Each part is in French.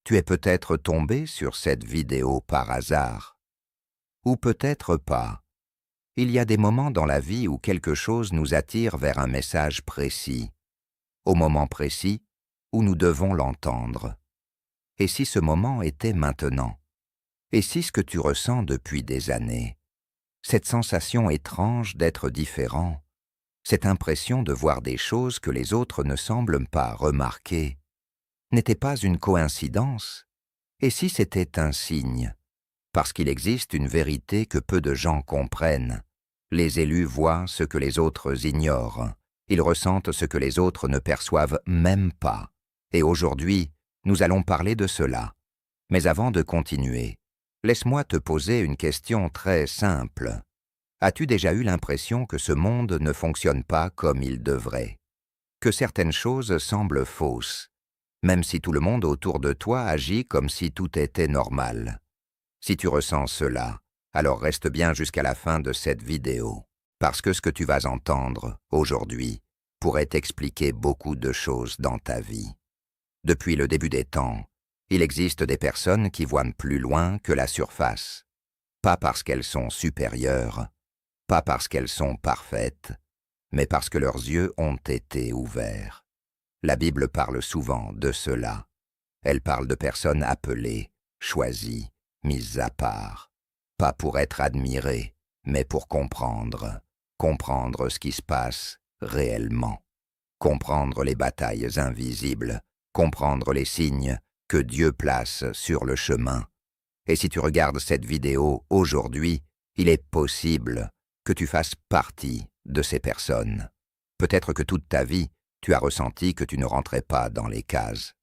Tu es peut-être tombé sur cette vidéo par hasard. Ou peut-être pas. Il y a des moments dans la vie où quelque chose nous attire vers un message précis, au moment précis où nous devons l'entendre. Et si ce moment était maintenant? Et si ce que tu ressens depuis des années, cette sensation étrange d'être différent, cette impression de voir des choses que les autres ne semblent pas remarquer, n'était pas une coïncidence? Et si c'était un signe? Parce qu'il existe une vérité que peu de gens comprennent. Les élus voient ce que les autres ignorent. Ils ressentent ce que les autres ne perçoivent même pas. Et aujourd'hui, nous allons parler de cela. Mais avant de continuer, laisse-moi te poser une question très simple. As-tu déjà eu l'impression que ce monde ne fonctionne pas comme il devrait? Que certaines choses semblent fausses, même si tout le monde autour de toi agit comme si tout était normal? Si tu ressens cela, alors reste bien jusqu'à la fin de cette vidéo, parce que ce que tu vas entendre aujourd'hui pourrait t'expliquer beaucoup de choses dans ta vie. Depuis le début des temps, il existe des personnes qui voient plus loin que la surface, pas parce qu'elles sont supérieures, pas parce qu'elles sont parfaites, mais parce que leurs yeux ont été ouverts. La Bible parle souvent de cela. Elle parle de personnes appelées, choisies, mises à part, pas pour être admirées, mais pour comprendre ce qui se passe réellement, comprendre les batailles invisibles, comprendre les signes que Dieu place sur le chemin. Et si tu regardes cette vidéo aujourd'hui, il est possible que tu fasses partie de ces personnes. Peut-être que toute ta vie, tu as ressenti que tu ne rentrais pas dans les cases.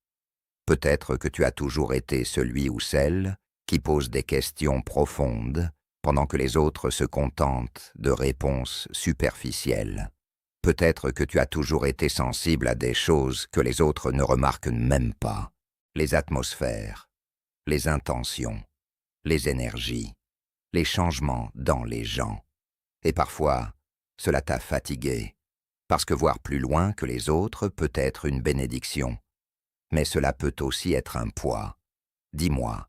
Peut-être que tu as toujours été celui ou celle qui pose des questions profondes pendant que les autres se contentent de réponses superficielles. Peut-être que tu as toujours été sensible à des choses que les autres ne remarquent même pas. Les atmosphères, les intentions, les énergies, les changements dans les gens. Et parfois, cela t'a fatigué, parce que voir plus loin que les autres peut être une bénédiction. Mais cela peut aussi être un poids. Dis-moi,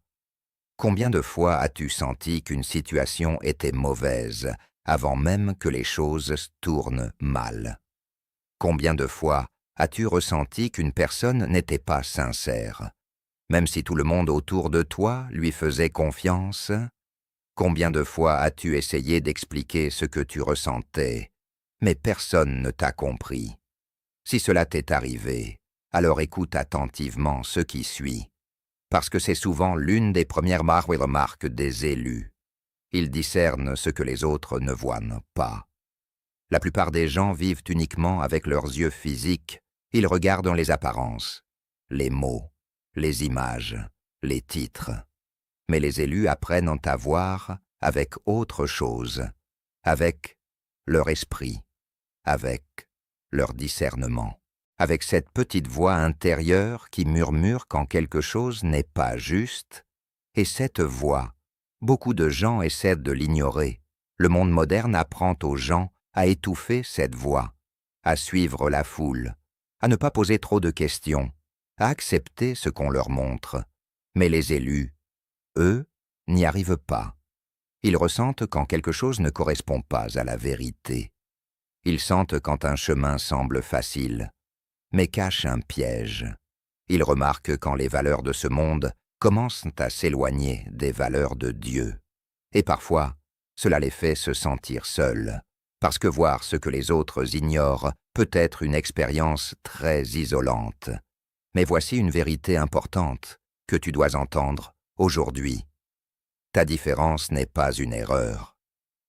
combien de fois as-tu senti qu'une situation était mauvaise avant même que les choses tournent mal? Combien de fois as-tu ressenti qu'une personne n'était pas sincère, même si tout le monde autour de toi lui faisait confiance? Combien de fois as-tu essayé d'expliquer ce que tu ressentais, mais personne ne t'a compris? Si cela t'est arrivé, alors écoute attentivement ce qui suit, parce que c'est souvent l'une des premières remarques des élus. Ils discernent ce que les autres ne voient pas. La plupart des gens vivent uniquement avec leurs yeux physiques. Ils regardent les apparences, les mots, les images, les titres. Mais les élus apprennent à voir avec autre chose, avec leur esprit, avec leur discernement, avec cette petite voix intérieure qui murmure quand quelque chose n'est pas juste. Et cette voix, beaucoup de gens essaient de l'ignorer. Le monde moderne apprend aux gens à étouffer cette voix, à suivre la foule, à ne pas poser trop de questions, à accepter ce qu'on leur montre. Mais les élus, eux, n'y arrivent pas. Ils ressentent quand quelque chose ne correspond pas à la vérité. Ils sentent quand un chemin semble facile, mais cache un piège. Ils remarquent quand les valeurs de ce monde commencent à s'éloigner des valeurs de Dieu. Et parfois, cela les fait se sentir seuls, parce que voir ce que les autres ignorent peut être une expérience très isolante. Mais voici une vérité importante que tu dois entendre aujourd'hui. Ta différence n'est pas une erreur.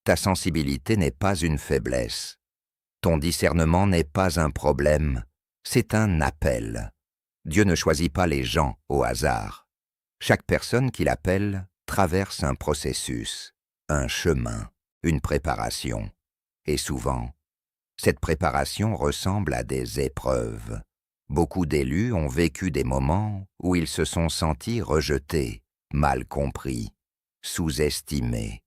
Ta sensibilité n'est pas une faiblesse. Ton discernement n'est pas un problème, c'est un appel. Dieu ne choisit pas les gens au hasard. Chaque personne qu'il appelle traverse un processus, un chemin, une préparation. Et souvent, cette préparation ressemble à des épreuves. Beaucoup d'élus ont vécu des moments où ils se sont sentis rejetés, mal compris, sous-estimés,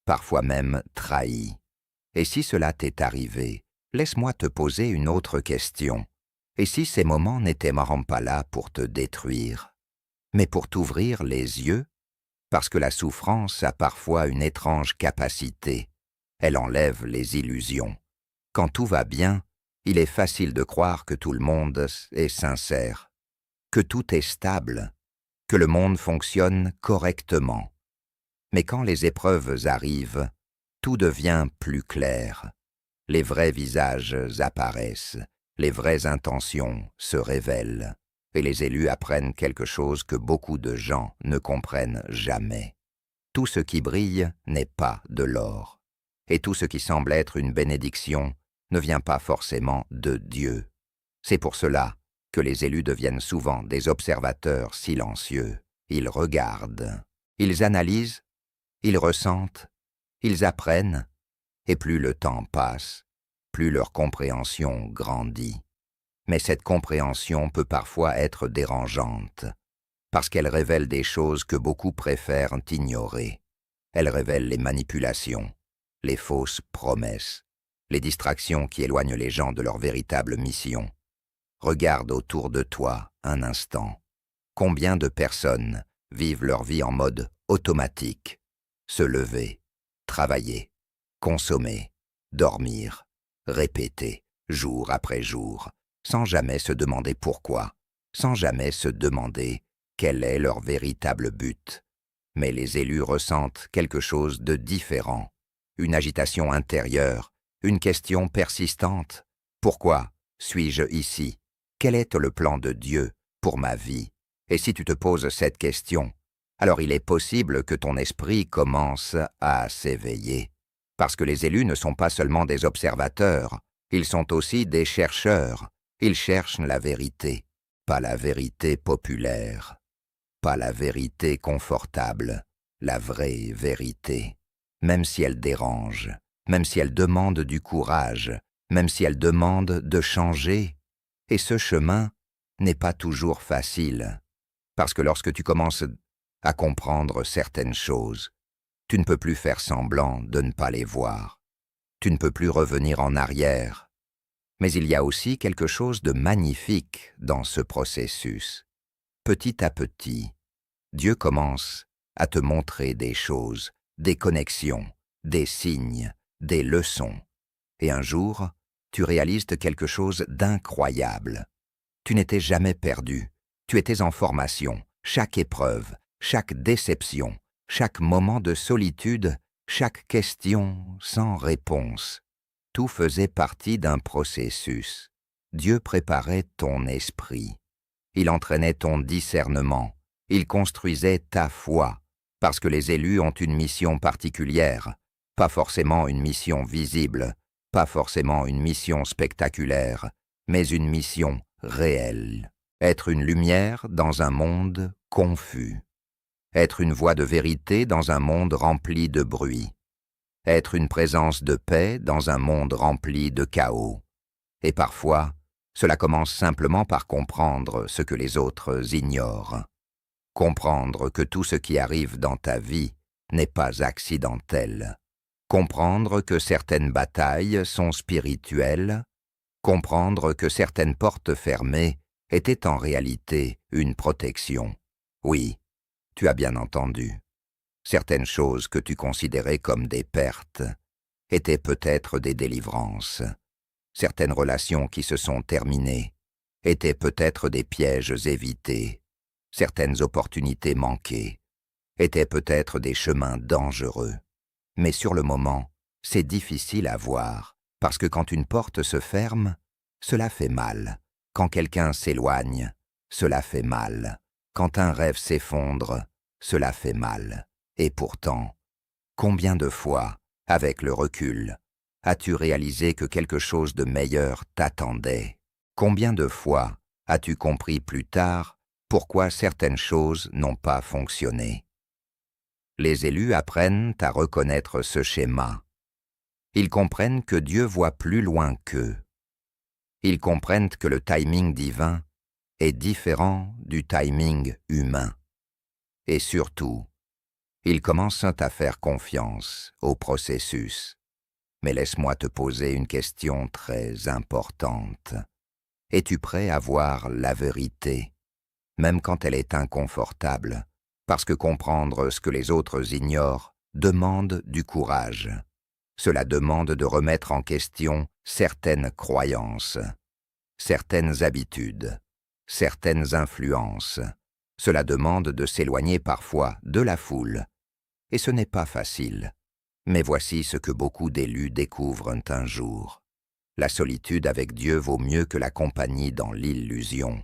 parfois même trahis. Et si cela t'est arrivé, laisse-moi te poser une autre question. Et si ces moments n'étaient marrant pas là pour te détruire? mais pour t'ouvrir les yeux, parce que la souffrance a parfois une étrange capacité. Elle enlève les illusions. Quand tout va bien, il est facile de croire que tout le monde est sincère, que tout est stable, que le monde fonctionne correctement. Mais quand les épreuves arrivent, tout devient plus clair. Les vrais visages apparaissent, les vraies intentions se révèlent, et les élus apprennent quelque chose que beaucoup de gens ne comprennent jamais. Tout ce qui brille n'est pas de l'or, et tout ce qui semble être une bénédiction ne vient pas forcément de Dieu. C'est pour cela que les élus deviennent souvent des observateurs silencieux. Ils regardent, ils analysent, ils ressentent, ils apprennent, et plus le temps passe, plus leur compréhension grandit. Mais cette compréhension peut parfois être dérangeante, parce qu'elle révèle des choses que beaucoup préfèrent ignorer. Elle révèle les manipulations, les fausses promesses, les distractions qui éloignent les gens de leur véritable mission. Regarde autour de toi un instant. Combien de personnes vivent leur vie en mode automatique? Se lever, travailler, consommer, dormir, répéter, jour après jour, sans jamais se demander pourquoi, sans jamais se demander quel est leur véritable but. Mais les élus ressentent quelque chose de différent, une agitation intérieure, une question persistante. Pourquoi suis-je ici? Quel est le plan de Dieu pour ma vie? Et si tu te poses cette question, alors il est possible que ton esprit commence à s'éveiller. Parce que les élus ne sont pas seulement des observateurs, ils sont aussi des chercheurs. Ils cherchent la vérité, pas la vérité populaire, pas la vérité confortable, la vraie vérité. Même si elle dérange, même si elle demande du courage, même si elle demande de changer. Et ce chemin n'est pas toujours facile, parce que lorsque tu commences à comprendre certaines choses, tu ne peux plus faire semblant de ne pas les voir. Tu ne peux plus revenir en arrière. Mais il y a aussi quelque chose de magnifique dans ce processus. Petit à petit, Dieu commence à te montrer des choses, des connexions, des signes, des leçons. Et un jour, tu réalises quelque chose d'incroyable. Tu n'étais jamais perdu. Tu étais en formation. Chaque épreuve, chaque déception, chaque moment de solitude, chaque question sans réponse, tout faisait partie d'un processus. Dieu préparait ton esprit. Il entraînait ton discernement. Il construisait ta foi, parce que les élus ont une mission particulière, pas forcément une mission visible, pas forcément une mission spectaculaire, mais une mission réelle. Être une lumière dans un monde confus. Être une voix de vérité dans un monde rempli de bruit. Être une présence de paix dans un monde rempli de chaos. Et parfois, cela commence simplement par comprendre ce que les autres ignorent. Comprendre que tout ce qui arrive dans ta vie n'est pas accidentel. Comprendre que certaines batailles sont spirituelles. Comprendre que certaines portes fermées étaient en réalité une protection. Oui, tu as bien entendu. Certaines choses que tu considérais comme des pertes étaient peut-être des délivrances. Certaines relations qui se sont terminées étaient peut-être des pièges évités. Certaines opportunités manquées étaient peut-être des chemins dangereux. Mais sur le moment, c'est difficile à voir, parce que quand une porte se ferme, cela fait mal. Quand quelqu'un s'éloigne, cela fait mal. Quand un rêve s'effondre, cela fait mal. Et pourtant, combien de fois, avec le recul, as-tu réalisé que quelque chose de meilleur t'attendait? Combien de fois as-tu compris plus tard pourquoi certaines choses n'ont pas fonctionné? Les élus apprennent à reconnaître ce schéma. Ils comprennent que Dieu voit plus loin qu'eux. Ils comprennent que le timing divin est différent du timing humain. Et surtout, ils commencent à faire confiance au processus. Mais laisse-moi te poser une question très importante. Es-tu prêt à voir la vérité? même quand elle est inconfortable, parce que comprendre ce que les autres ignorent demande du courage. Cela demande de remettre en question certaines croyances, certaines habitudes, certaines influences. Cela demande de s'éloigner parfois de la foule. Et ce n'est pas facile. Mais voici ce que beaucoup d'élus découvrent un jour. La solitude avec Dieu vaut mieux que la compagnie dans l'illusion.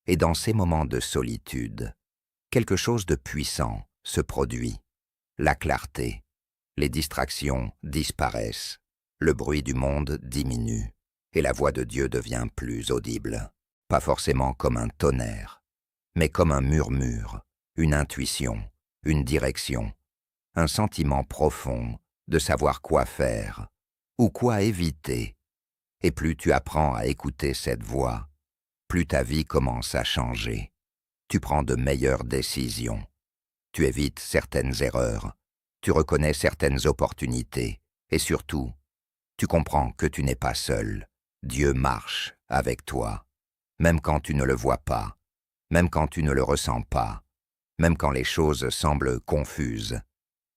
Et dans ces moments de solitude, quelque chose de puissant se produit. La clarté. Les distractions disparaissent. Le bruit du monde diminue. Et la voix de Dieu devient plus audible. Pas forcément comme un tonnerre, mais comme un murmure, une intuition, une direction, un sentiment profond de savoir quoi faire ou quoi éviter. Et plus tu apprends à écouter cette voix, plus ta vie commence à changer. Tu prends de meilleures décisions. Tu évites certaines erreurs. Tu reconnais certaines opportunités. Et surtout, tu comprends que tu n'es pas seul. Dieu marche avec toi. Même quand tu ne le vois pas, même quand tu ne le ressens pas, même quand les choses semblent confuses.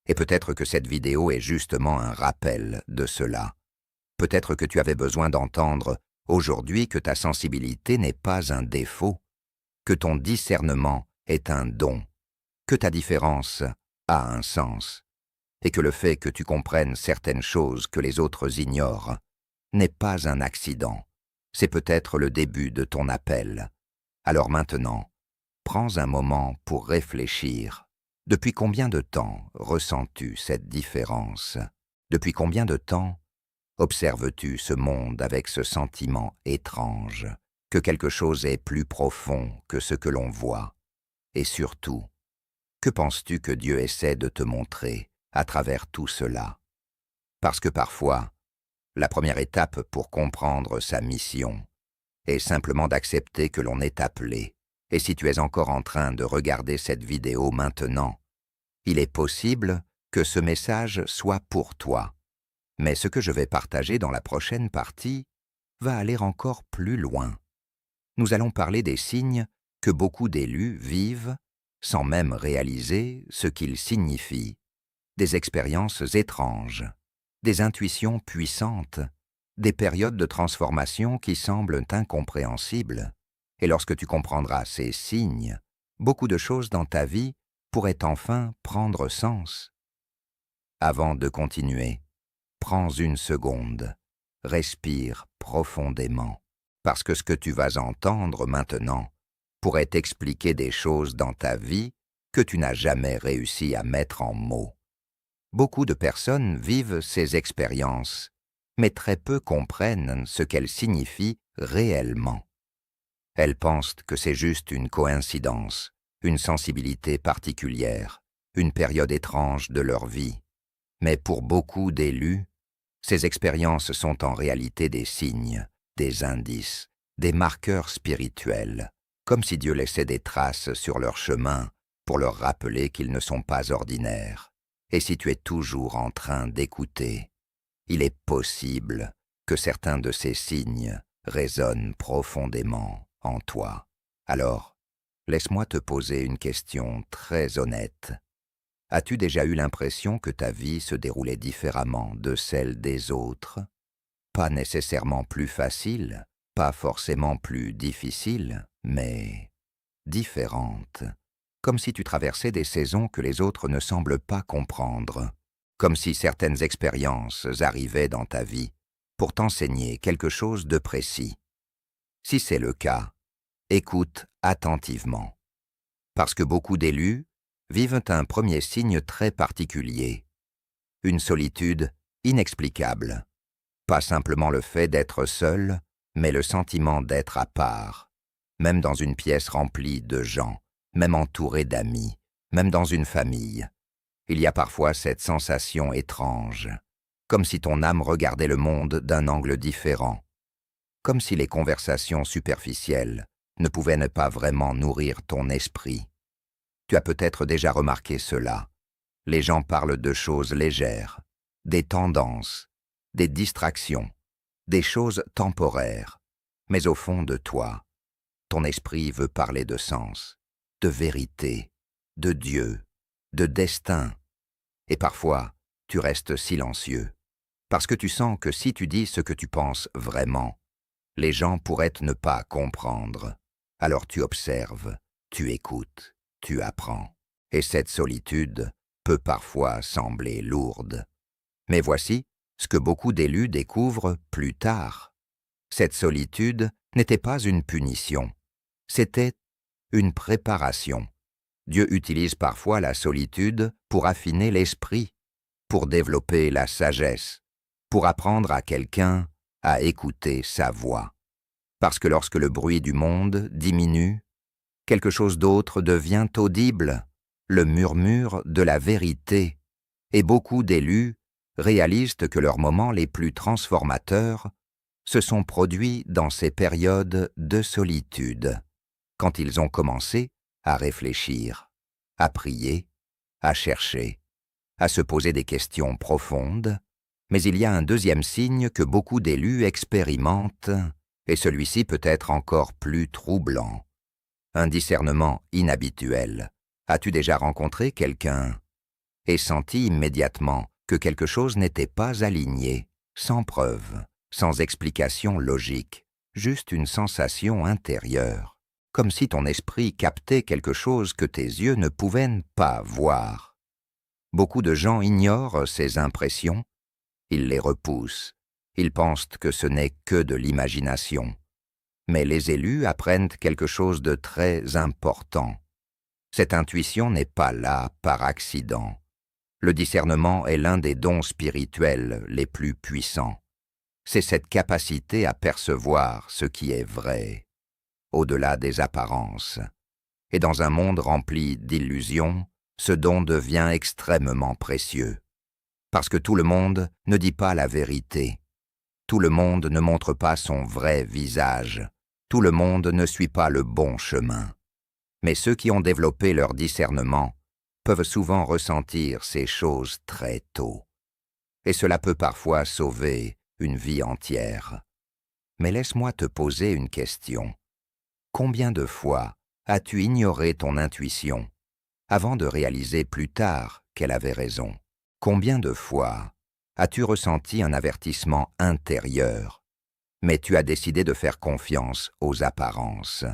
Et peut-être que cette vidéo est justement un rappel de cela. Peut-être que tu avais besoin d'entendre aujourd'hui que ta sensibilité n'est pas un défaut, que ton discernement est un don, que ta différence a un sens, et que le fait que tu comprennes certaines choses que les autres ignorent n'est pas un accident. C'est peut-être le début de ton appel. Alors maintenant, prends un moment pour réfléchir. Depuis combien de temps ressens-tu cette différence? Depuis combien de temps observes-tu ce monde avec ce sentiment étrange, que quelque chose est plus profond que ce que l'on voit? Et surtout, que penses-tu que Dieu essaie de te montrer à travers tout cela? Parce que parfois, la première étape pour comprendre sa mission est simplement d'accepter que l'on est appelé. Et si tu es encore en train de regarder cette vidéo maintenant, il est possible que ce message soit pour toi. Mais ce que je vais partager dans la prochaine partie va aller encore plus loin. Nous allons parler des signes que beaucoup d'élus vivent sans même réaliser ce qu'ils signifient, des expériences étranges, des intuitions puissantes, des périodes de transformation qui semblent incompréhensibles. Et lorsque tu comprendras ces signes, beaucoup de choses dans ta vie pourraient enfin prendre sens. Avant de continuer, prends une seconde, respire profondément, parce que ce que tu vas entendre maintenant pourrait t'expliquer des choses dans ta vie que tu n'as jamais réussi à mettre en mots. Beaucoup de personnes vivent ces expériences, mais très peu comprennent ce qu'elles signifient réellement. Elles pensent que c'est juste une coïncidence, une sensibilité particulière, une période étrange de leur vie. Mais pour beaucoup d'élus, ces expériences sont en réalité des signes, des indices, des marqueurs spirituels, comme si Dieu laissait des traces sur leur chemin pour leur rappeler qu'ils ne sont pas ordinaires. Et si tu es toujours en train d'écouter, il est possible que certains de ces signes résonnent profondément en toi. Alors, laisse-moi te poser une question très honnête. As-tu déjà eu l'impression que ta vie se déroulait différemment de celle des autres? Pas nécessairement plus facile, pas forcément plus difficile, mais différente. Comme si tu traversais des saisons que les autres ne semblent pas comprendre. Comme si certaines expériences arrivaient dans ta vie pour t'enseigner quelque chose de précis. Si c'est le cas, écoute attentivement. Parce que beaucoup d'élus vivent un premier signe très particulier. Une solitude inexplicable. Pas simplement le fait d'être seul, mais le sentiment d'être à part. Même dans une pièce remplie de gens, même entouré d'amis, même dans une famille. Il y a parfois cette sensation étrange, comme si ton âme regardait le monde d'un angle différent. Comme si les conversations superficielles ne pouvaient ne pas vraiment nourrir ton esprit. Tu as peut-être déjà remarqué cela. Les gens parlent de choses légères, des tendances, des distractions, des choses temporaires. Mais au fond de toi, ton esprit veut parler de sens, de vérité, de Dieu, de destin, et parfois tu restes silencieux, parce que tu sens que si tu dis ce que tu penses vraiment, les gens pourraient ne pas comprendre. Alors tu observes, tu écoutes, tu apprends, et cette solitude peut parfois sembler lourde. Mais voici ce que beaucoup d'élus découvrent plus tard. Cette solitude n'était pas une punition, c'était une préparation. Dieu utilise parfois la solitude pour affiner l'esprit, pour développer la sagesse, pour apprendre à quelqu'un à écouter sa voix. Parce que lorsque le bruit du monde diminue, quelque chose d'autre devient audible, le murmure de la vérité, et beaucoup d'élus réalisent que leurs moments les plus transformateurs se sont produits dans ces périodes de solitude, quand ils ont commencé à réfléchir, à prier, à chercher, à se poser des questions profondes. Mais il y a un deuxième signe que beaucoup d'élus expérimentent, et celui-ci peut être encore plus troublant. Un discernement inhabituel. As-tu déjà rencontré quelqu'un et senti immédiatement que quelque chose n'était pas aligné, sans preuve, sans explication logique, juste une sensation intérieure, comme si ton esprit captait quelque chose que tes yeux ne pouvaient pas voir. Beaucoup de gens ignorent ces impressions, ils les repoussent, ils pensent que ce n'est que de l'imagination. Mais les élus apprennent quelque chose de très important. Cette intuition n'est pas là par accident. Le discernement est l'un des dons spirituels les plus puissants. C'est cette capacité à percevoir ce qui est vrai, au-delà des apparences. Et dans un monde rempli d'illusions, ce don devient extrêmement précieux. Parce que tout le monde ne dit pas la vérité. Tout le monde ne montre pas son vrai visage. Tout le monde ne suit pas le bon chemin. Mais ceux qui ont développé leur discernement peuvent souvent ressentir ces choses très tôt. Et cela peut parfois sauver une vie entière. Mais laisse-moi te poser une question. Combien de fois as-tu ignoré ton intuition avant de réaliser plus tard qu'elle avait raison? Combien de fois as-tu ressenti un avertissement intérieur, mais tu as décidé de faire confiance aux apparences?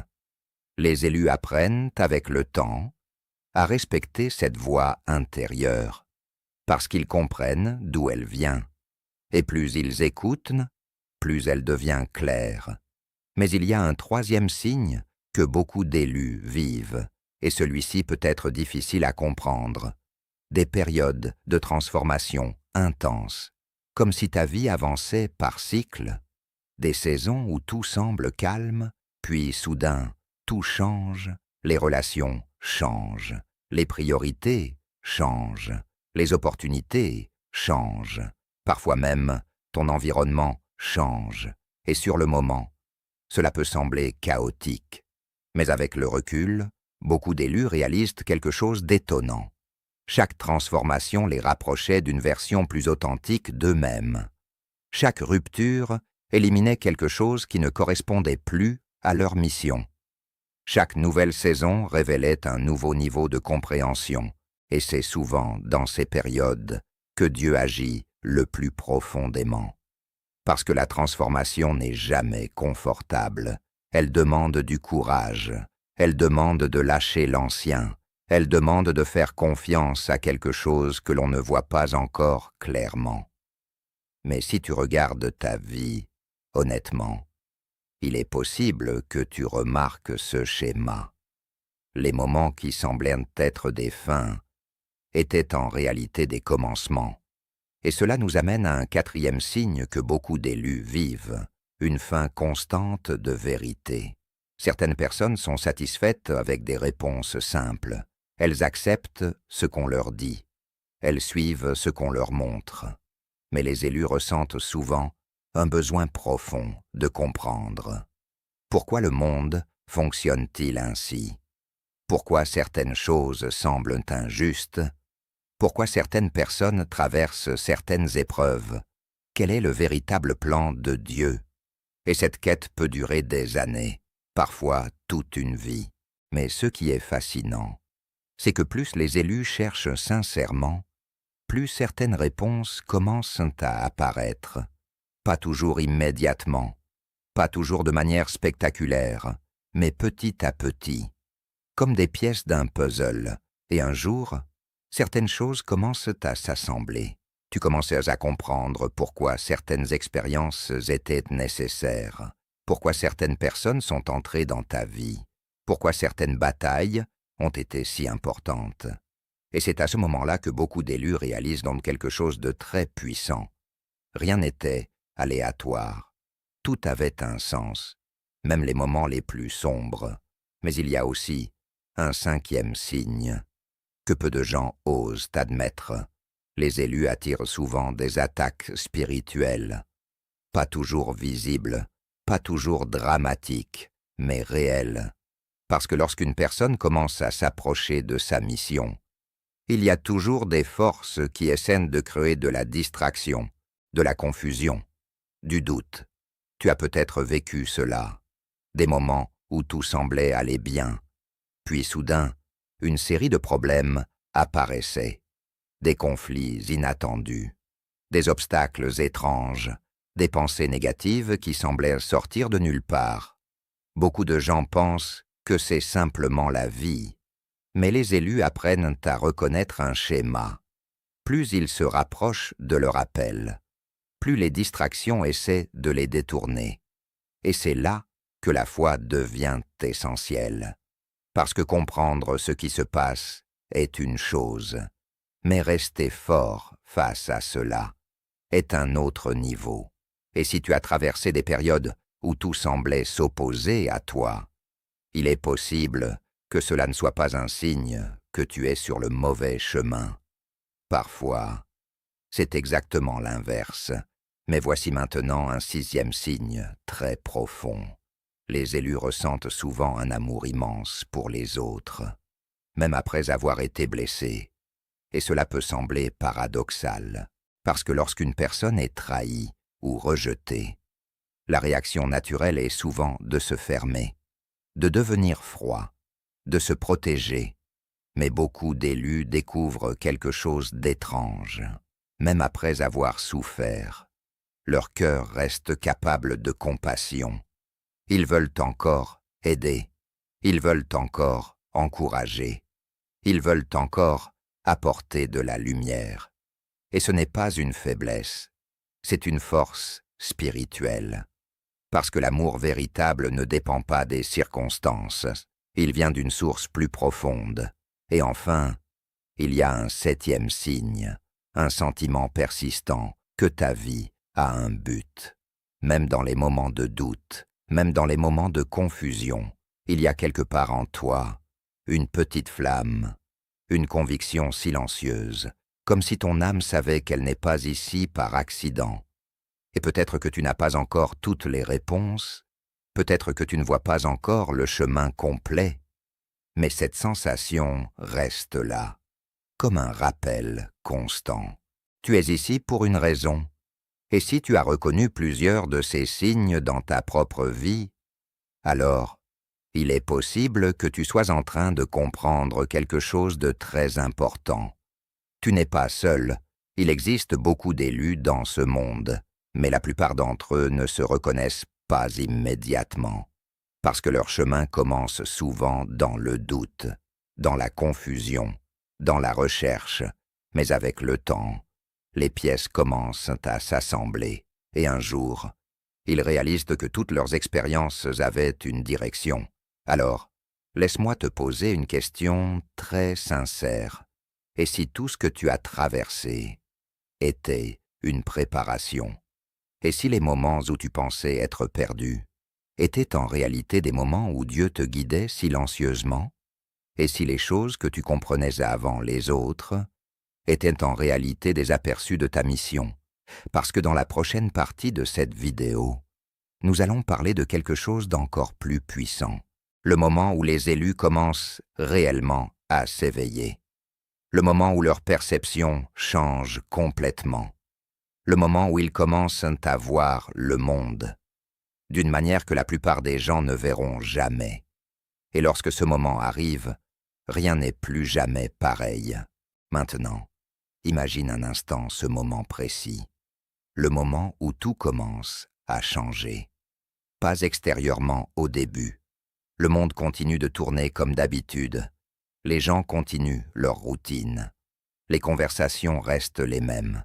Les élus apprennent, avec le temps, à respecter cette voix intérieure, parce qu'ils comprennent d'où elle vient. Et plus ils écoutent, plus elle devient claire. Mais il y a un troisième signe que beaucoup d'élus vivent, et celui-ci peut être difficile à comprendre. Des périodes de transformation intenses, comme si ta vie avançait par cycles, des saisons où tout semble calme, puis soudain, tout change, les relations changent, les priorités changent, les opportunités changent, parfois même ton environnement change, et sur le moment, cela peut sembler chaotique. Mais avec le recul, beaucoup d'élus réalisent quelque chose d'étonnant. Chaque transformation les rapprochait d'une version plus authentique d'eux-mêmes. Chaque rupture éliminait quelque chose qui ne correspondait plus à leur mission. Chaque nouvelle saison révélait un nouveau niveau de compréhension, et c'est souvent dans ces périodes que Dieu agit le plus profondément. Parce que la transformation n'est jamais confortable, elle demande du courage, elle demande de lâcher l'ancien, elle demande de faire confiance à quelque chose que l'on ne voit pas encore clairement. Mais si tu regardes ta vie, honnêtement, il est possible que tu remarques ce schéma. Les moments qui semblaient être des fins étaient en réalité des commencements. Et cela nous amène à un quatrième signe que beaucoup d'élus vivent, une fin constante de vérité. Certaines personnes sont satisfaites avec des réponses simples. Elles acceptent ce qu'on leur dit. Elles suivent ce qu'on leur montre. Mais les élus ressentent souvent un besoin profond de comprendre. Pourquoi le monde fonctionne-t-il ainsi? Pourquoi certaines choses semblent injustes? Pourquoi certaines personnes traversent certaines épreuves? Quel est le véritable plan de Dieu? Et cette quête peut durer des années. parfois toute une vie. Mais ce qui est fascinant, c'est que plus les élus cherchent sincèrement, plus certaines réponses commencent à apparaître, pas toujours immédiatement, pas toujours de manière spectaculaire, mais petit à petit, comme des pièces d'un puzzle. Et un jour, certaines choses commencent à s'assembler. Tu commençais à comprendre pourquoi certaines expériences étaient nécessaires, pourquoi certaines personnes sont entrées dans ta vie, pourquoi certaines batailles ont été si importantes. Et c'est à ce moment-là que beaucoup d'élus réalisent donc quelque chose de très puissant. Rien n'était aléatoire. Tout avait un sens, même les moments les plus sombres. Mais il y a aussi un cinquième signe que peu de gens osent admettre. Les élus attirent souvent des attaques spirituelles, pas toujours visibles, pas toujours dramatiques, mais réelles. Parce que lorsqu'une personne commence à s'approcher de sa mission, il y a toujours des forces qui essaient de créer de la distraction, de la confusion, du doute. Tu as peut-être vécu cela, des moments où tout semblait aller bien, puis soudain, une série de problèmes apparaissaient, des conflits inattendus, des obstacles étranges, des pensées négatives qui semblaient sortir de nulle part. Beaucoup de gens pensent que c'est simplement la vie, mais les élus apprennent à reconnaître un schéma. Plus ils se rapprochent de leur appel, plus les distractions essaient de les détourner. Et c'est là que la foi devient essentielle. Parce que comprendre ce qui se passe est une chose, mais rester fort face à cela est un autre niveau. Et si tu as traversé des périodes où tout semblait s'opposer à toi, il est possible que cela ne soit pas un signe que tu es sur le mauvais chemin. Parfois, c'est exactement l'inverse. Mais voici maintenant un sixième signe très profond. Les élus ressentent souvent un amour immense pour les autres, même après avoir été blessés. Et cela peut sembler paradoxal, parce que lorsqu'une personne est trahie ou rejetée, la réaction naturelle est souvent de se fermer, de devenir froid, de se protéger. Mais beaucoup d'élus découvrent quelque chose d'étrange. Même après avoir souffert, leur cœur reste capable de compassion. Ils veulent encore aider, ils veulent encore encourager, ils veulent encore apporter de la lumière. Et ce n'est pas une faiblesse, c'est une force spirituelle. Parce que l'amour véritable ne dépend pas des circonstances, il vient d'une source plus profonde. Et enfin, il y a un septième signe, un sentiment persistant que ta vie a un but. Même dans les moments de doute, même dans les moments de confusion, il y a quelque part en toi une petite flamme, une conviction silencieuse, comme si ton âme savait qu'elle n'est pas ici par accident. Et peut-être que tu n'as pas encore toutes les réponses, peut-être que tu ne vois pas encore le chemin complet, mais cette sensation reste là, comme un rappel constant. Tu es ici pour une raison. Et si tu as reconnu plusieurs de ces signes dans ta propre vie, alors il est possible que tu sois en train de comprendre quelque chose de très important. Tu n'es pas seul, il existe beaucoup d'élus dans ce monde, mais la plupart d'entre eux ne se reconnaissent pas immédiatement, parce que leur chemin commence souvent dans le doute, dans la confusion, dans la recherche, mais avec le temps, les pièces commencent à s'assembler, et un jour, ils réalisent que toutes leurs expériences avaient une direction. Alors, laisse-moi te poser une question très sincère. Et si tout ce que tu as traversé était une préparation? Et si les moments où tu pensais être perdu étaient en réalité des moments où Dieu te guidait silencieusement? Et si les choses que tu comprenais avant les autres étaient en réalité des aperçus de ta mission? Parce que dans la prochaine partie de cette vidéo, nous allons parler de quelque chose d'encore plus puissant. Le moment où les élus commencent réellement à s'éveiller. Le moment où leur perception change complètement. Le moment où ils commencent à voir le monde. d'une manière que la plupart des gens ne verront jamais. Et lorsque ce moment arrive, rien n'est plus jamais pareil. Maintenant, imagine un instant ce moment précis, le moment où tout commence à changer. Pas extérieurement au début. Le monde continue de tourner comme d'habitude. Les gens continuent leur routine. Les conversations restent les mêmes.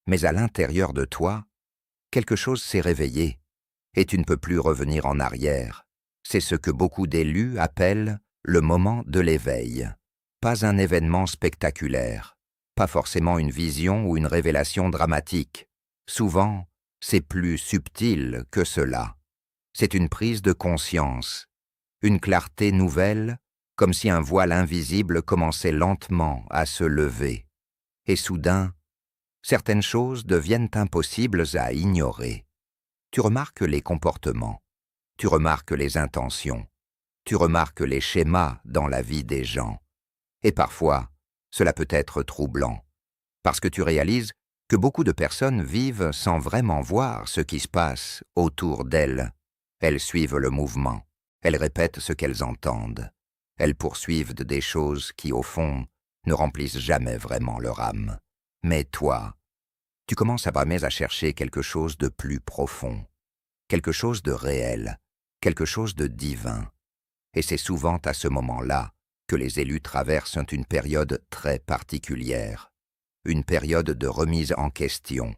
Mais à l'intérieur de toi, quelque chose s'est réveillé et tu ne peux plus revenir en arrière. C'est ce que beaucoup d'élus appellent le moment de l'éveil. Pas un événement spectaculaire, pas forcément une vision ou une révélation dramatique. Souvent, c'est plus subtil que cela. C'est une prise de conscience, une clarté nouvelle, comme si un voile invisible commençait lentement à se lever. Et soudain, certaines choses deviennent impossibles à ignorer. Tu remarques les comportements, tu remarques les intentions, tu remarques les schémas dans la vie des gens. Et parfois, cela peut être troublant, parce que tu réalises que beaucoup de personnes vivent sans vraiment voir ce qui se passe autour d'elles. Elles suivent le mouvement, elles répètent ce qu'elles entendent, elles poursuivent des choses qui, au fond, ne remplissent jamais vraiment leur âme. Mais toi, tu commences à chercher quelque chose de plus profond, quelque chose de réel, quelque chose de divin. Et c'est souvent à ce moment-là que les élus traversent une période très particulière, une période de remise en question.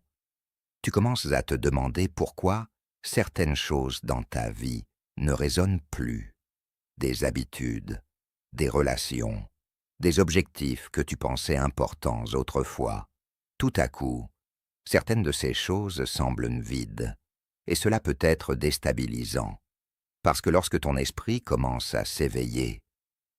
Tu commences à te demander pourquoi certaines choses dans ta vie ne résonnent plus. Des habitudes, des relations, des objectifs que tu pensais importants autrefois. Tout à coup, certaines de ces choses semblent vides, et cela peut être déstabilisant, parce que lorsque ton esprit commence à s'éveiller,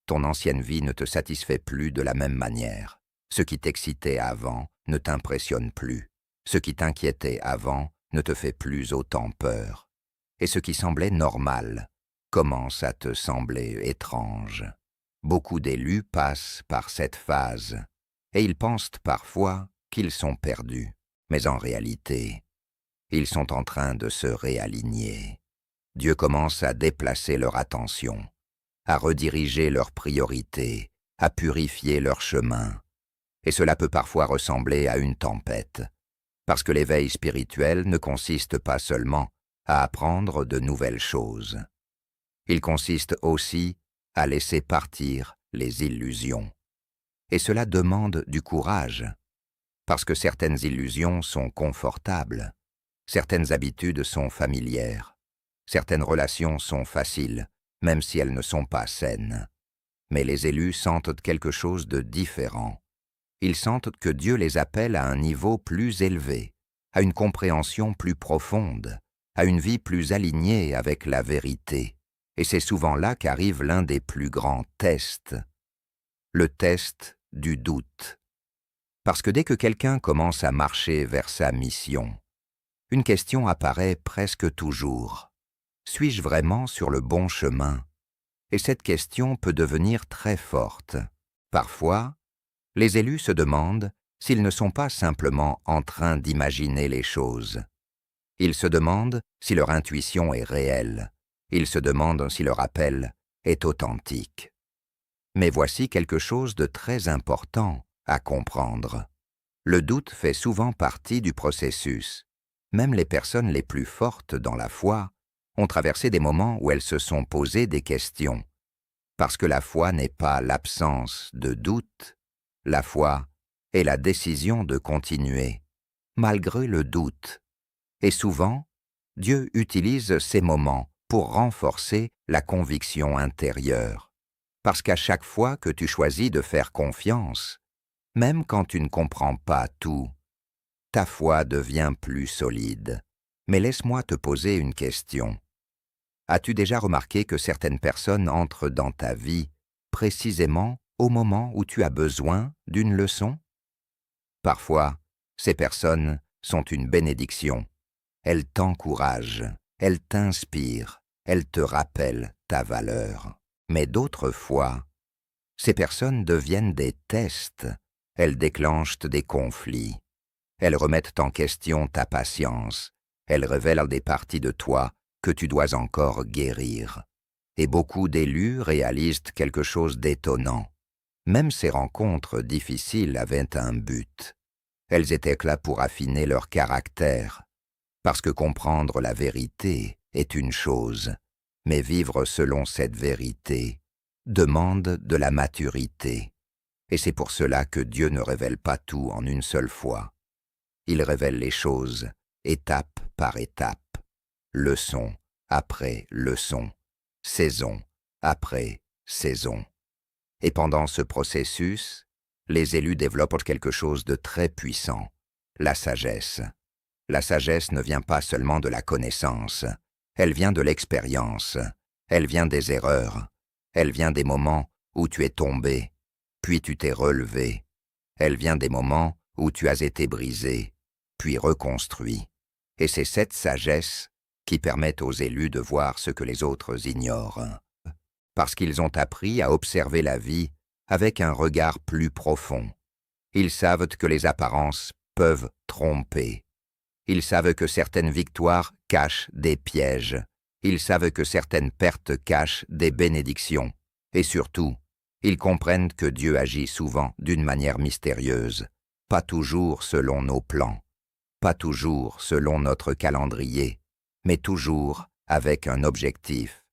ton ancienne vie ne te satisfait plus de la même manière. Ce qui t'excitait avant ne t'impressionne plus. Ce qui t'inquiétait avant ne te fait plus autant peur. Et ce qui semblait normal commence à te sembler étrange. Beaucoup d'élus passent par cette phase, et ils pensent parfois qu'ils sont perdus. Mais en réalité, ils sont en train de se réaligner. Dieu commence à déplacer leur attention, à rediriger leurs priorités, à purifier leur chemin. Et cela peut parfois ressembler à une tempête, parce que l'éveil spirituel ne consiste pas seulement à apprendre de nouvelles choses. Il consiste aussi à laisser partir les illusions. Et cela demande du courage, parce que certaines illusions sont confortables, certaines habitudes sont familières, certaines relations sont faciles, même si elles ne sont pas saines. Mais les élus sentent quelque chose de différent. Ils sentent que Dieu les appelle à un niveau plus élevé, à une compréhension plus profonde, à une vie plus alignée avec la vérité. Et c'est souvent là qu'arrive l'un des plus grands tests, le test du doute. Parce que dès que quelqu'un commence à marcher vers sa mission, une question apparaît presque toujours. Suis-je vraiment sur le bon chemin? Et cette question peut devenir très forte. Parfois, les élus se demandent s'ils ne sont pas simplement en train d'imaginer les choses. Ils se demandent si leur intuition est réelle. Ils se demandent si leur appel est authentique. Mais voici quelque chose de très important à comprendre. Le doute fait souvent partie du processus. Même les personnes les plus fortes dans la foi ont traversé des moments où elles se sont posées des questions. Parce que la foi n'est pas l'absence de doute, la foi est la décision de continuer, malgré le doute. Et souvent, Dieu utilise ces moments pour renforcer la conviction intérieure. Parce qu'à chaque fois que tu choisis de faire confiance, même quand tu ne comprends pas tout, ta foi devient plus solide. Mais laisse-moi te poser une question. As-tu déjà remarqué que certaines personnes entrent dans ta vie précisément au moment où tu as besoin d'une leçon? Parfois, ces personnes sont une bénédiction. Elles t'encouragent, elles t'inspirent, elles te rappellent ta valeur. Mais d'autres fois, ces personnes deviennent des tests. Elles déclenchent des conflits. Elles remettent en question ta patience. Elles révèlent des parties de toi que tu dois encore guérir. Et beaucoup d'élus réalisent quelque chose d'étonnant. Même ces rencontres difficiles avaient un but. Elles étaient là pour affiner leur caractère, parce que comprendre la vérité est une chose, mais vivre selon cette vérité demande de la maturité. Et c'est pour cela que Dieu ne révèle pas tout en une seule fois. Il révèle les choses étape par étape, leçon après leçon, saison après saison. Et pendant ce processus, les élus développent quelque chose de très puissant, la sagesse. La sagesse ne vient pas seulement de la connaissance, elle vient de l'expérience, elle vient des erreurs, elle vient des moments où tu es tombé, puis tu t'es relevé, elle vient des moments où tu as été brisé, puis reconstruit. Et c'est cette sagesse qui permet aux élus de voir ce que les autres ignorent, parce qu'ils ont appris à observer la vie avec un regard plus profond. Ils savent que les apparences peuvent tromper. Ils savent que certaines victoires cachent des pièges. Ils savent que certaines pertes cachent des bénédictions. Et surtout, ils comprennent que Dieu agit souvent d'une manière mystérieuse, pas toujours selon nos plans, pas toujours selon notre calendrier, mais toujours avec un objectif.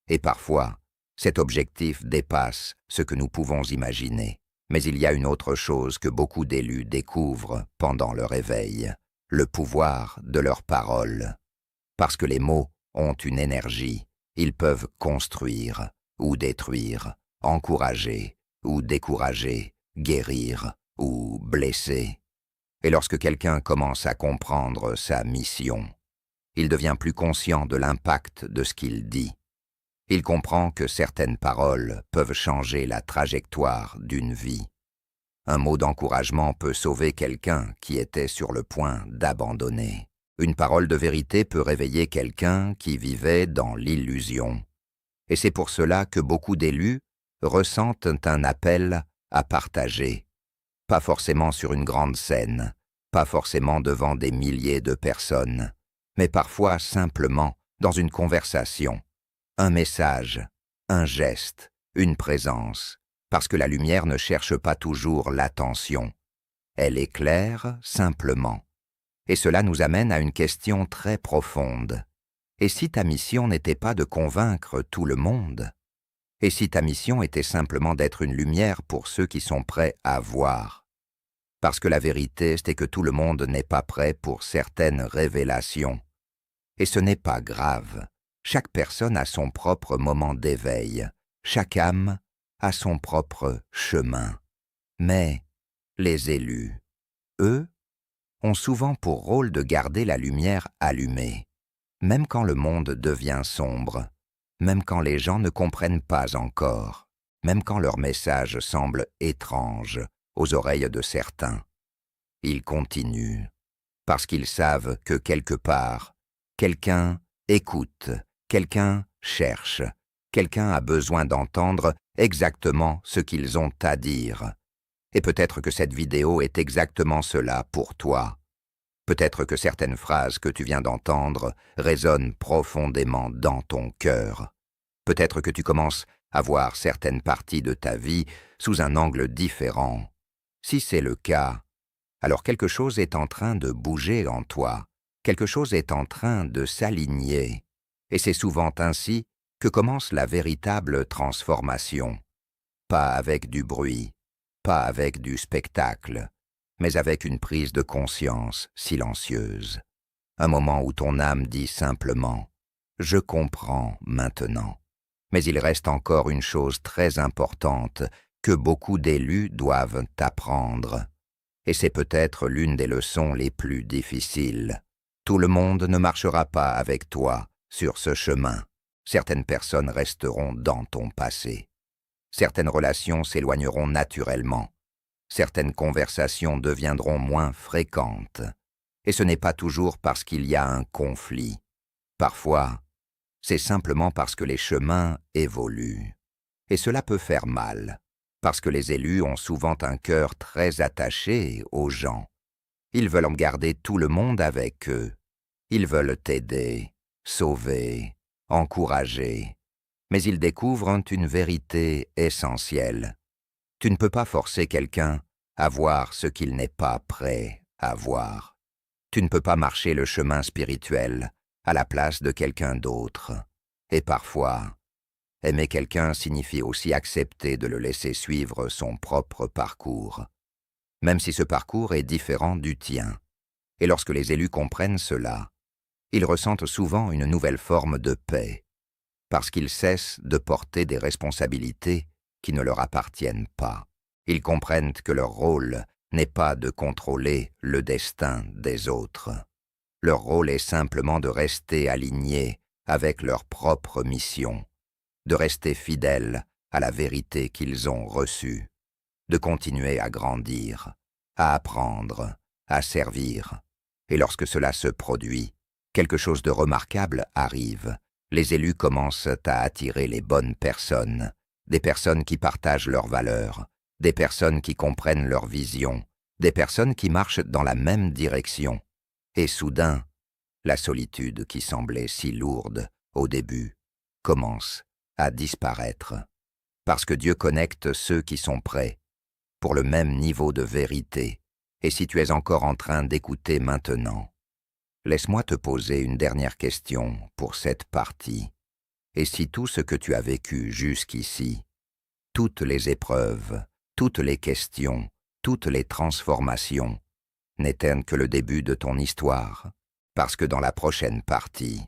Et parfois, cet objectif dépasse ce que nous pouvons imaginer. Mais il y a une autre chose que beaucoup d'élus découvrent pendant leur éveil, le pouvoir de leurs paroles. Parce que les mots ont une énergie, ils peuvent construire ou détruire, encourager ou décourager, guérir ou blesser. Et lorsque quelqu'un commence à comprendre sa mission, il devient plus conscient de l'impact de ce qu'il dit. Il comprend que certaines paroles peuvent changer la trajectoire d'une vie. Un mot d'encouragement peut sauver quelqu'un qui était sur le point d'abandonner. Une parole de vérité peut réveiller quelqu'un qui vivait dans l'illusion. Et c'est pour cela que beaucoup d'élus ressentent un appel à partager. Pas forcément sur une grande scène, pas forcément devant des milliers de personnes, mais parfois simplement dans une conversation. Un message, un geste, une présence, parce que la lumière ne cherche pas toujours l'attention. Elle éclaire simplement. Et cela nous amène à une question très profonde. Et si ta mission n'était pas de convaincre tout le monde? Et si ta mission était simplement d'être une lumière pour ceux qui sont prêts à voir? Parce que la vérité, c'est que tout le monde n'est pas prêt pour certaines révélations. Et ce n'est pas grave. Chaque personne a son propre moment d'éveil, chaque âme a son propre chemin. Mais les élus, eux, ont souvent pour rôle de garder la lumière allumée, même quand le monde devient sombre, même quand les gens ne comprennent pas encore, même quand leur message semble étrange aux oreilles de certains. Ils continuent, parce qu'ils savent que quelque part, quelqu'un écoute, quelqu'un cherche, quelqu'un a besoin d'entendre exactement ce qu'ils ont à dire. Et peut-être que cette vidéo est exactement cela pour toi. Peut-être que certaines phrases que tu viens d'entendre résonnent profondément dans ton cœur. Peut-être que tu commences à voir certaines parties de ta vie sous un angle différent. Si c'est le cas, alors quelque chose est en train de bouger en toi, quelque chose est en train de s'aligner. Et c'est souvent ainsi que commence la véritable transformation. Pas avec du bruit, pas avec du spectacle, mais avec une prise de conscience silencieuse. Un moment où ton âme dit simplement « Je comprends maintenant ». Mais il reste encore une chose très importante que beaucoup d'élus doivent apprendre. Et c'est peut-être l'une des leçons les plus difficiles. Tout le monde ne marchera pas avec toi sur ce chemin. Certaines personnes resteront dans ton passé. Certaines relations s'éloigneront naturellement. Certaines conversations deviendront moins fréquentes. Et ce n'est pas toujours parce qu'il y a un conflit. Parfois, c'est simplement parce que les chemins évoluent. Et cela peut faire mal, parce que les élus ont souvent un cœur très attaché aux gens. Ils veulent en garder tout le monde avec eux. Ils veulent t'aider, sauvés, encouragés. Mais ils découvrent une vérité essentielle. Tu ne peux pas forcer quelqu'un à voir ce qu'il n'est pas prêt à voir. Tu ne peux pas marcher le chemin spirituel à la place de quelqu'un d'autre. Et parfois, aimer quelqu'un signifie aussi accepter de le laisser suivre son propre parcours, même si ce parcours est différent du tien. Et lorsque les élus comprennent cela, ils ressentent souvent une nouvelle forme de paix, parce qu'ils cessent de porter des responsabilités qui ne leur appartiennent pas. Ils comprennent que leur rôle n'est pas de contrôler le destin des autres. Leur rôle est simplement de rester alignés avec leur propre mission, de rester fidèles à la vérité qu'ils ont reçue, de continuer à grandir, à apprendre, à servir. Et lorsque cela se produit, quelque chose de remarquable arrive. Les élus commencent à attirer les bonnes personnes, des personnes qui partagent leurs valeurs, des personnes qui comprennent leur vision, des personnes qui marchent dans la même direction. Et soudain, la solitude qui semblait si lourde au début commence à disparaître, parce que Dieu connecte ceux qui sont prêts pour le même niveau de vérité. Et si tu es encore en train d'écouter maintenant, laisse-moi te poser une dernière question pour cette partie. Et si tout ce que tu as vécu jusqu'ici, toutes les épreuves, toutes les questions, toutes les transformations, n'étaient que le début de ton histoire? Parce que dans la prochaine partie,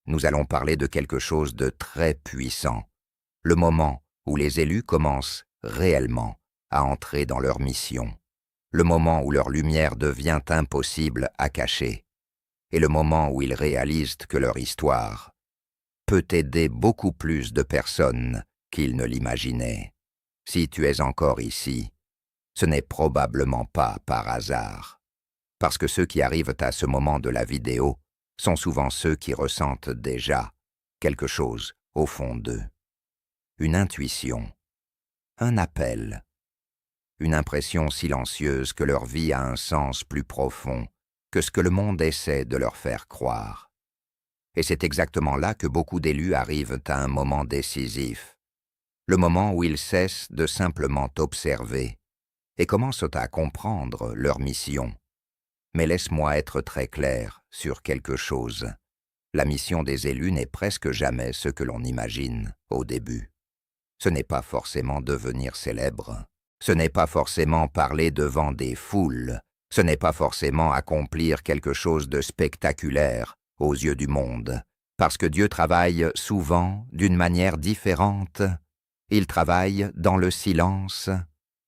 nous allons parler de quelque chose de très puissant, le moment où les élus commencent réellement à entrer dans leur mission, le moment où leur lumière devient impossible à cacher, et le moment où ils réalisent que leur histoire peut aider beaucoup plus de personnes qu'ils ne l'imaginaient. Si tu es encore ici, ce n'est probablement pas par hasard, parce que ceux qui arrivent à ce moment de la vidéo sont souvent ceux qui ressentent déjà quelque chose au fond d'eux. Une intuition, un appel, une impression silencieuse que leur vie a un sens plus profond que ce que le monde essaie de leur faire croire. Et c'est exactement là que beaucoup d'élus arrivent à un moment décisif, le moment où ils cessent de simplement observer et commencent à comprendre leur mission. Mais laisse-moi être très clair sur quelque chose. La mission des élus n'est presque jamais ce que l'on imagine au début. Ce n'est pas forcément devenir célèbre. Ce n'est pas forcément parler devant des foules. Ce n'est pas forcément accomplir quelque chose de spectaculaire aux yeux du monde. Parce que Dieu travaille souvent d'une manière différente. Il travaille dans le silence,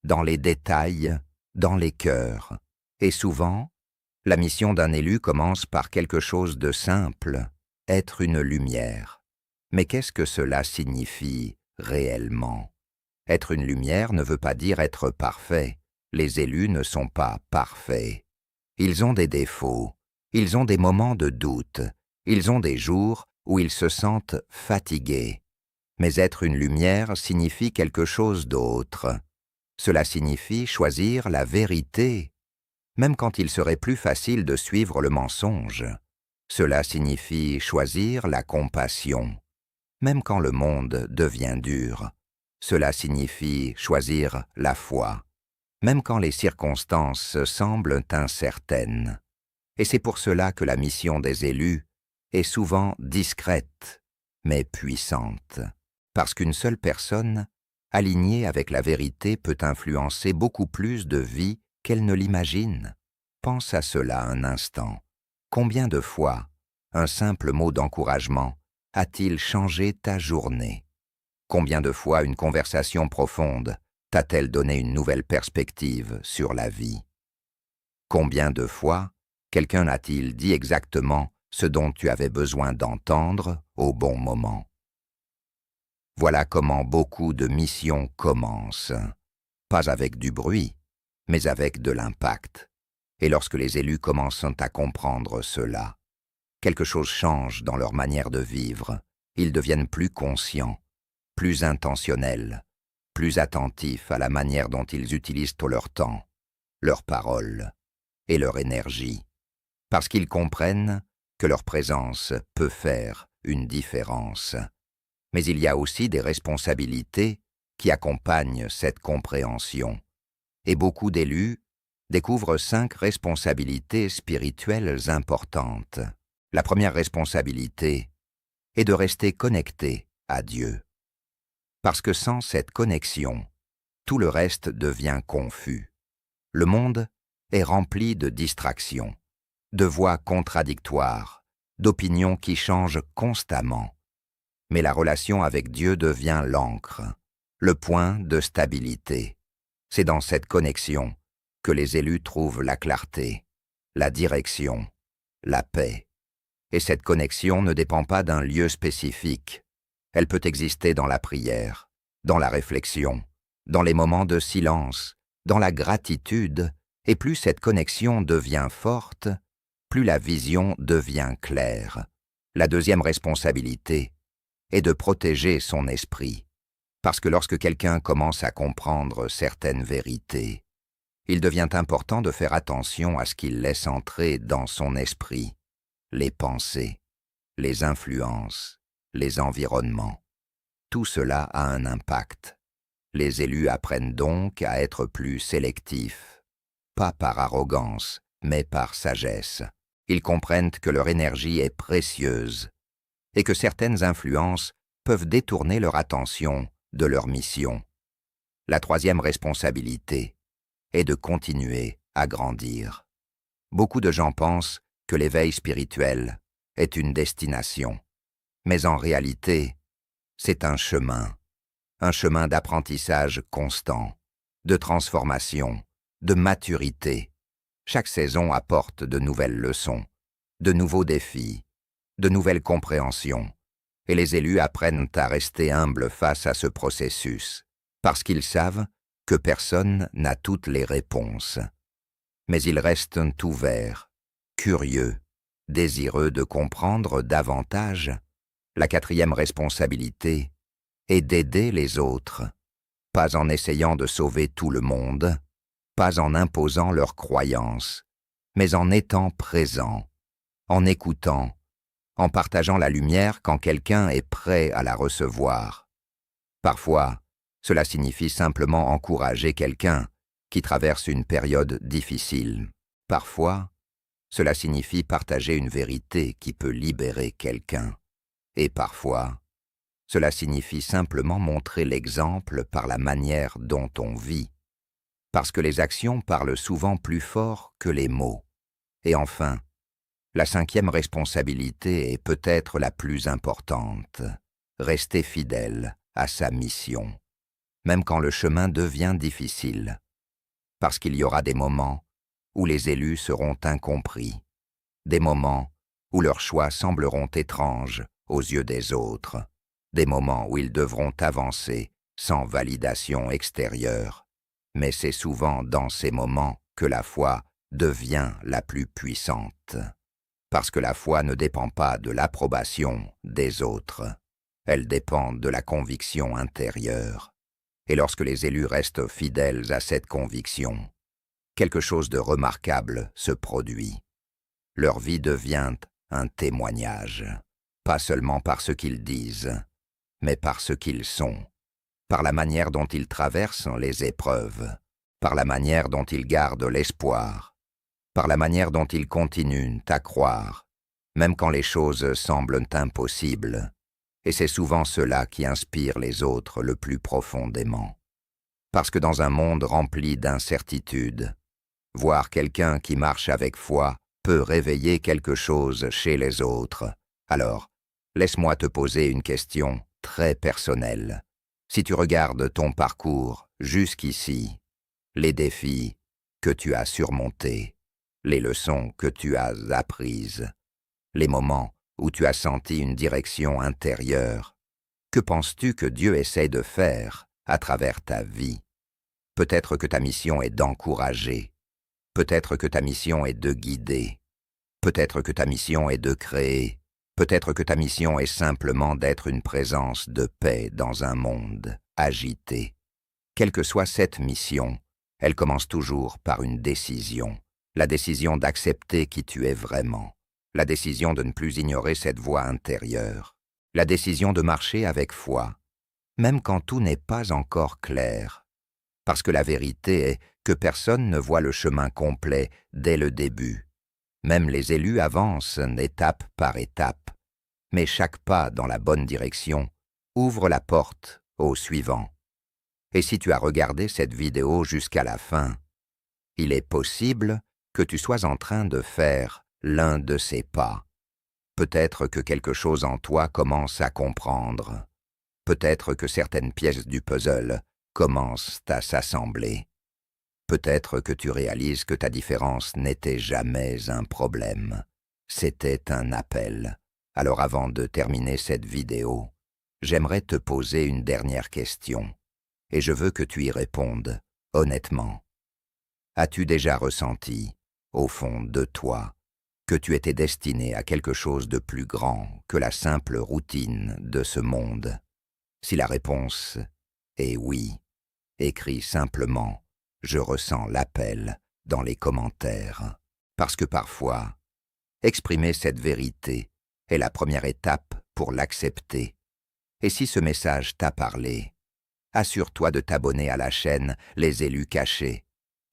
dans les détails, dans les cœurs. Et souvent, la mission d'un élu commence par quelque chose de simple, être une lumière. Mais qu'est-ce que cela signifie réellement? Être une lumière ne veut pas dire être parfait. Les élus ne sont pas parfaits. Ils ont des défauts, ils ont des moments de doute, ils ont des jours où ils se sentent fatigués. Mais être une lumière signifie quelque chose d'autre. Cela signifie choisir la vérité, même quand il serait plus facile de suivre le mensonge. Cela signifie choisir la compassion, même quand le monde devient dur. Cela signifie choisir la foi, même quand les circonstances semblent incertaines. Et c'est pour cela que la mission des élus est souvent discrète, mais puissante. Parce qu'une seule personne, alignée avec la vérité, peut influencer beaucoup plus de vies qu'elle ne l'imagine. Pense à cela un instant. Combien de fois un simple mot d'encouragement a-t-il changé ta journée? Combien de fois une conversation profonde t'a-t-elle donné une nouvelle perspective sur la vie? Combien de fois quelqu'un a-t-il dit exactement ce dont tu avais besoin d'entendre au bon moment? Voilà comment beaucoup de missions commencent, pas avec du bruit, mais avec de l'impact. Et lorsque les élus commencent à comprendre cela, quelque chose change dans leur manière de vivre. Ils deviennent plus conscients, plus intentionnels, plus attentifs à la manière dont ils utilisent leur temps, leurs paroles et leur énergie, parce qu'ils comprennent que leur présence peut faire une différence. Mais il y a aussi des responsabilités qui accompagnent cette compréhension. Et beaucoup d'élus découvrent 5 responsabilités spirituelles importantes. La première responsabilité est de rester connecté à Dieu. Parce que sans cette connexion, tout le reste devient confus. Le monde est rempli de distractions, de voix contradictoires, d'opinions qui changent constamment. Mais la relation avec Dieu devient l'ancre, le point de stabilité. C'est dans cette connexion que les élus trouvent la clarté, la direction, la paix. Et cette connexion ne dépend pas d'un lieu spécifique. Elle peut exister dans la prière, dans la réflexion, dans les moments de silence, dans la gratitude, et plus cette connexion devient forte, plus la vision devient claire. La deuxième responsabilité est de protéger son esprit, parce que lorsque quelqu'un commence à comprendre certaines vérités, il devient important de faire attention à ce qu'il laisse entrer dans son esprit, les pensées, les influences, les environnements. Tout cela a un impact. Les élus apprennent donc à être plus sélectifs, pas par arrogance, mais par sagesse. Ils comprennent que leur énergie est précieuse et que certaines influences peuvent détourner leur attention de leur mission. La troisième responsabilité est de continuer à grandir. Beaucoup de gens pensent que l'éveil spirituel est une destination, mais en réalité, c'est un chemin d'apprentissage constant, de transformation, de maturité. Chaque saison apporte de nouvelles leçons, de nouveaux défis, de nouvelles compréhensions, et les élus apprennent à rester humbles face à ce processus, parce qu'ils savent que personne n'a toutes les réponses. Mais ils restent ouverts, curieux, désireux de comprendre davantage. La quatrième responsabilité est d'aider les autres, pas en essayant de sauver tout le monde, pas en imposant leurs croyances, mais en étant présent, en écoutant, en partageant la lumière quand quelqu'un est prêt à la recevoir. Parfois, cela signifie simplement encourager quelqu'un qui traverse une période difficile. Parfois, cela signifie partager une vérité qui peut libérer quelqu'un. Et parfois, cela signifie simplement montrer l'exemple par la manière dont on vit, parce que les actions parlent souvent plus fort que les mots. Et enfin, la cinquième responsabilité est peut-être la plus importante, rester fidèle à sa mission, même quand le chemin devient difficile, parce qu'il y aura des moments où les élus seront incompris, des moments où leurs choix sembleront étranges aux yeux des autres, des moments où ils devront avancer sans validation extérieure. Mais c'est souvent dans ces moments que la foi devient la plus puissante. Parce que la foi ne dépend pas de l'approbation des autres, elle dépend de la conviction intérieure. Et lorsque les élus restent fidèles à cette conviction, quelque chose de remarquable se produit. Leur vie devient un témoignage, pas seulement par ce qu'ils disent, mais par ce qu'ils sont, par la manière dont ils traversent les épreuves, par la manière dont ils gardent l'espoir, par la manière dont ils continuent à croire, même quand les choses semblent impossibles, et c'est souvent cela qui inspire les autres le plus profondément. Parce que dans un monde rempli d'incertitudes, voir quelqu'un qui marche avec foi peut réveiller quelque chose chez les autres. Alors, laisse-moi te poser une question très personnelle. Si tu regardes ton parcours jusqu'ici, les défis que tu as surmontés, les leçons que tu as apprises, les moments où tu as senti une direction intérieure, que penses-tu que Dieu essaie de faire à travers ta vie? Peut-être que ta mission est d'encourager, peut-être que ta mission est de guider, peut-être que ta mission est de créer, peut-être que ta mission est simplement d'être une présence de paix dans un monde agité. Quelle que soit cette mission, elle commence toujours par une décision, la décision d'accepter qui tu es vraiment, la décision de ne plus ignorer cette voix intérieure, la décision de marcher avec foi, même quand tout n'est pas encore clair, parce que la vérité est que personne ne voit le chemin complet dès le début. Même les élus avancent étape par étape, mais chaque pas dans la bonne direction ouvre la porte au suivant. Et si tu as regardé cette vidéo jusqu'à la fin, il est possible que tu sois en train de faire l'un de ces pas. Peut-être que quelque chose en toi commence à comprendre. Peut-être que certaines pièces du puzzle commencent à s'assembler. Peut-être que tu réalises que ta différence n'était jamais un problème. C'était un appel. Alors avant de terminer cette vidéo, j'aimerais te poser une dernière question. Et je veux que tu y répondes, honnêtement. As-tu déjà ressenti, au fond de toi, que tu étais destiné à quelque chose de plus grand que la simple routine de ce monde? Si la réponse est oui, écris simplement « Je ressens l'appel » dans les commentaires. Parce que parfois, exprimer cette vérité est la première étape pour l'accepter. Et si ce message t'a parlé, assure-toi de t'abonner à la chaîne Les Élus Cachés.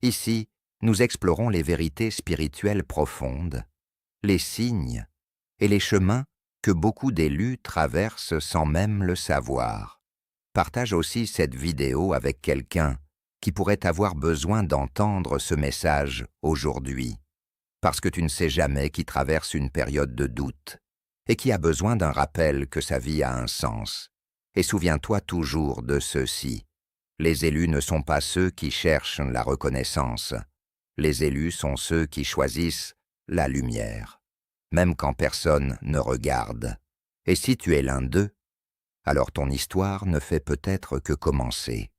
Ici, nous explorons les vérités spirituelles profondes, les signes et les chemins que beaucoup d'élus traversent sans même le savoir. Partage aussi cette vidéo avec quelqu'un qui pourrait avoir besoin d'entendre ce message aujourd'hui, parce que tu ne sais jamais qui traverse une période de doute et qui a besoin d'un rappel que sa vie a un sens. Et souviens-toi toujours de ceci. Les élus ne sont pas ceux qui cherchent la reconnaissance. Les élus sont ceux qui choisissent la lumière, même quand personne ne regarde. Et si tu es l'un d'eux, alors ton histoire ne fait peut-être que commencer.